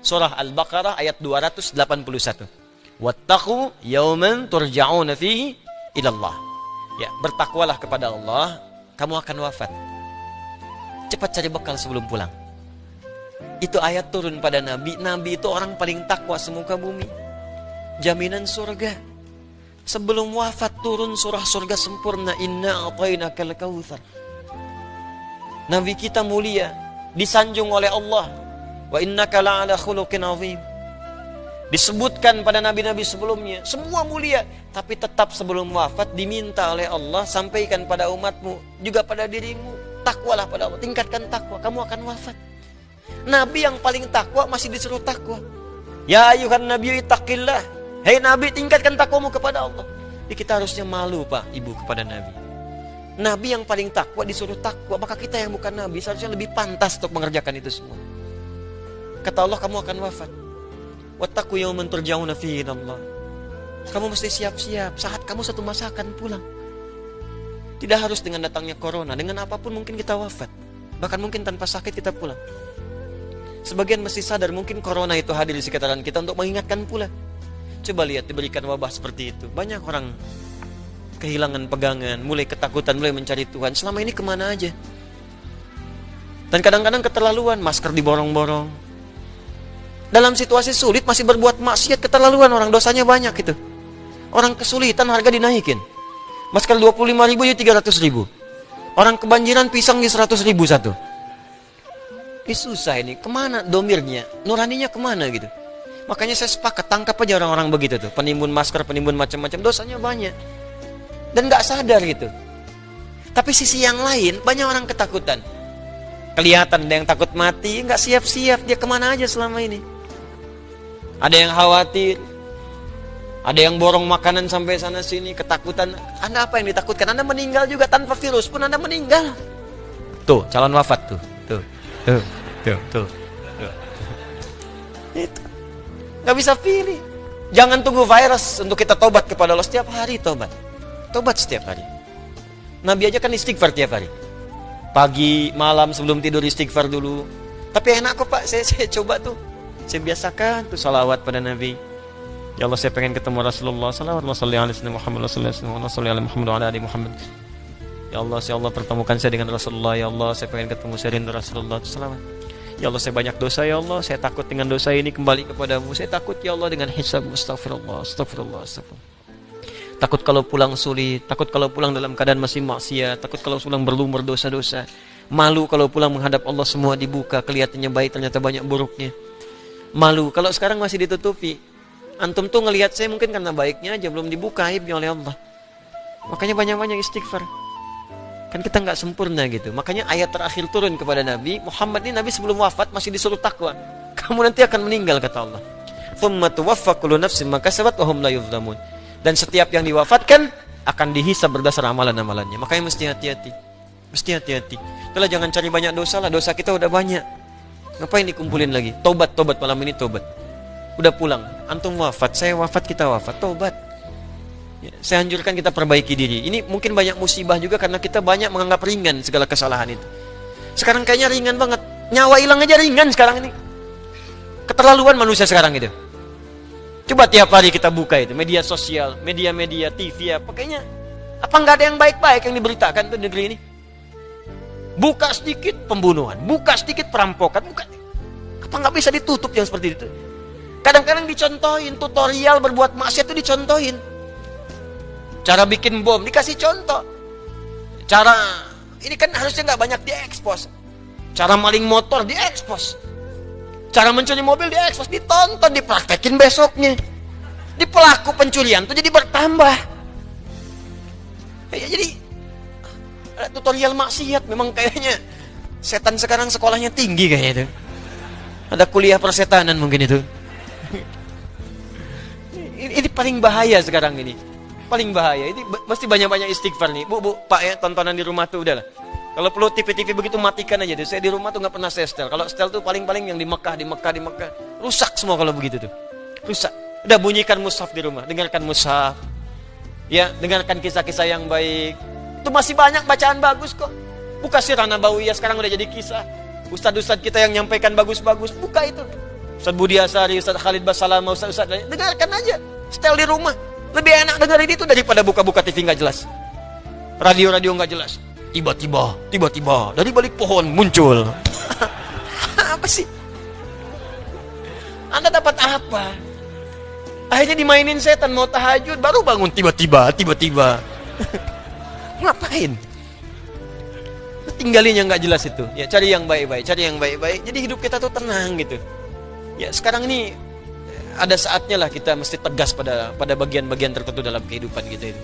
Surah Al-Baqarah ayat 281. Wattaqu yawman turja'una fihi ilallah. Ya, bertakwalah kepada Allah, kamu akan wafat. Cepat cari bekal sebelum pulang. Itu ayat turun pada Nabi. Nabi itu orang paling takwa semuka bumi. Jaminan surga. Sebelum wafat turun surah surga sempurna. Inna a'tainakal kautsar. Nabi kita mulia, disanjung oleh Allah. Wa innaka la'ala khuluqin 'azim. Disebutkan pada nabi-nabi sebelumnya, semua mulia, tapi tetap sebelum wafat diminta oleh Allah, sampaikan pada umatmu, juga pada dirimu, takwalah pada Allah, tingkatkan takwa, kamu akan wafat. Nabi yang paling takwa masih disuruh takwa. Ya ayuhan nabiyyu ittaqillah. Hei Nabi, tingkatkan takwamu kepada Allah. Jadi kita harusnya malu Pak, Ibu, kepada Nabi. Nabi yang paling takwa disuruh takwa, maka kita yang bukan Nabi seharusnya lebih pantas untuk mengerjakan itu semua. Kata Allah, kamu akan wafat. Wattaqu yawman turja'una fihi ilallah. Kamu mesti siap-siap, saat kamu satu masa akan pulang. Tidak harus dengan datangnya corona, dengan apapun mungkin kita wafat. Bahkan mungkin tanpa sakit kita pulang. Sebagian mesti sadar mungkin corona itu hadir di sekitaran kita untuk mengingatkan pula. Coba lihat, diberikan wabah seperti itu, banyak orang kehilangan pegangan, mulai ketakutan, mulai mencari Tuhan. Selama ini kemana aja? Dan kadang-kadang keterlaluan, masker diborong-borong. Dalam situasi sulit masih berbuat maksiat, keterlaluan orang, dosanya banyak itu. Orang kesulitan harga dinaikin. Masker 25.000 ya 300.000. Orang kebanjiran pisang di 100.000 satu. Ini susah ini, kemana domirnya? Nuraninya kemana gitu? Makanya saya sepakat, tangkap aja orang-orang begitu tuh, penimbun masker, penimbun macam-macam, dosanya banyak. Dan gak sadar gitu. Tapi sisi yang lain, banyak orang ketakutan. Kelihatan ada yang takut mati, gak siap-siap, dia kemana aja selama ini. Ada yang khawatir, ada yang borong makanan sampai sana sini, ketakutan. Anda apa yang ditakutkan? Anda meninggal juga tanpa virus pun Anda meninggal. Tuh, calon wafat tuh. Tuh. Itu. Gak bisa pilih. Jangan tunggu virus untuk kita tobat kepada Allah. Setiap hari tobat. Tobat setiap hari. Nabi aja kan istighfar tiap hari. Pagi, malam, sebelum tidur istighfar dulu. Tapi enak kok Pak, saya coba tuh. Saya biasakan tuh salawat pada Nabi. Ya Allah, saya pengen ketemu Rasulullah. Salawat Muhammad Muhammad. Ya Allah, pertemukan saya dengan Rasulullah. Ya Allah, saya pengen ketemu, saya rindu Rasulullah. Salawat. Ya Allah, saya banyak dosa ya Allah. Saya takut dengan dosa ini kembali kepadamu. Saya takut ya Allah dengan hisab. Astagfirullah. Takut kalau pulang sulit. Takut kalau pulang dalam keadaan masih maksiat. Takut kalau pulang berlumur dosa-dosa. Malu kalau pulang menghadap Allah semua dibuka. Kelihatannya baik, ternyata banyak buruknya. Malu kalau sekarang masih ditutupi. Antum tuh ngelihat saya mungkin karena baiknya aja, belum dibuka aibnya oleh Allah. Makanya banyak-banyak istighfar. Kan kita nggak sempurna gitu. Makanya ayat terakhir turun kepada Nabi Muhammad ini, Nabi sebelum wafat masih disuruh takwa. Kamu nanti akan meninggal kata Allah. Tsumma tuwaffa kullu nafsin ma kasabat wa hum la yuzlamun. Dan setiap yang diwafatkan akan dihisab berdasar amalan-amalannya. Makanya mesti hati-hati. Mesti hati-hati. Itulah, jangan cari banyak dosa lah. Dosa kita udah banyak. Ngapain dikumpulin lagi? Tobat malam ini tobat. Udah pulang, antum wafat, saya wafat, kita wafat, tobat. Ya, saya anjurkan kita perbaiki diri. Ini mungkin banyak musibah juga karena kita banyak menganggap ringan segala kesalahan itu. Sekarang kayaknya ringan banget. Nyawa hilang aja ringan sekarang ini. Keterlaluan manusia sekarang itu. Coba tiap hari kita buka itu, media sosial, media-media, TV, apa kayaknya. Apa nggak ada yang baik-baik yang diberitakan tuh di negeri ini? Buka sedikit pembunuhan, buka sedikit perampokan, buka. Apa nggak bisa ditutup yang seperti itu? Kadang-kadang dicontohin, tutorial berbuat maksiat itu dicontohin. Cara bikin bom dikasih contoh. Cara ini kan harusnya nggak banyak diekspos. Cara maling motor diekspos. Cara mencuri mobil diekspos, ditonton, dipraktekin besoknya. Di pelaku pencurian tuh jadi bertambah. Ya, jadi ada tutorial maksiat, memang kayaknya setan sekarang sekolahnya tinggi kayaknya itu. Ada kuliah persetanan mungkin itu. Ini paling bahaya sekarang ini. Paling bahaya. Ini mesti banyak-banyak istighfar nih. Bu, Pak ya, tontonan di rumah tuh udahlah. Kalau perlu TV begitu matikan aja deh. Saya di rumah tuh nggak pernah saya setel. Kalau setel tuh paling-paling yang di Mekah. Rusak semua kalau begitu tuh. Rusak. Udah bunyikan mushaf di rumah. Dengarkan mushaf. Ya, dengarkan kisah-kisah yang baik. Itu masih banyak bacaan bagus kok. Buka Sirah Nabawiyah, sekarang udah jadi kisah. Ustadz-ustadz kita yang nyampaikan bagus-bagus, buka itu. Ustaz Budi Asari, Ustaz Khalid Basalama, Ustaz dengarkan aja. Setel di rumah. Lebih enak dengerin itu daripada buka-buka TV nggak jelas. Radio-radio nggak jelas. Tiba-tiba dari balik pohon muncul. Apa sih? Anda dapat apa? Akhirnya dimainin setan, mau tahajud baru bangun tiba-tiba. Ngapain? Tinggalinya nggak jelas itu. Ya cari yang baik-baik. Jadi hidup kita tuh tenang gitu. Ya sekarang ini ada saatnya lah kita mesti tegas pada bagian-bagian tertentu dalam kehidupan kita itu.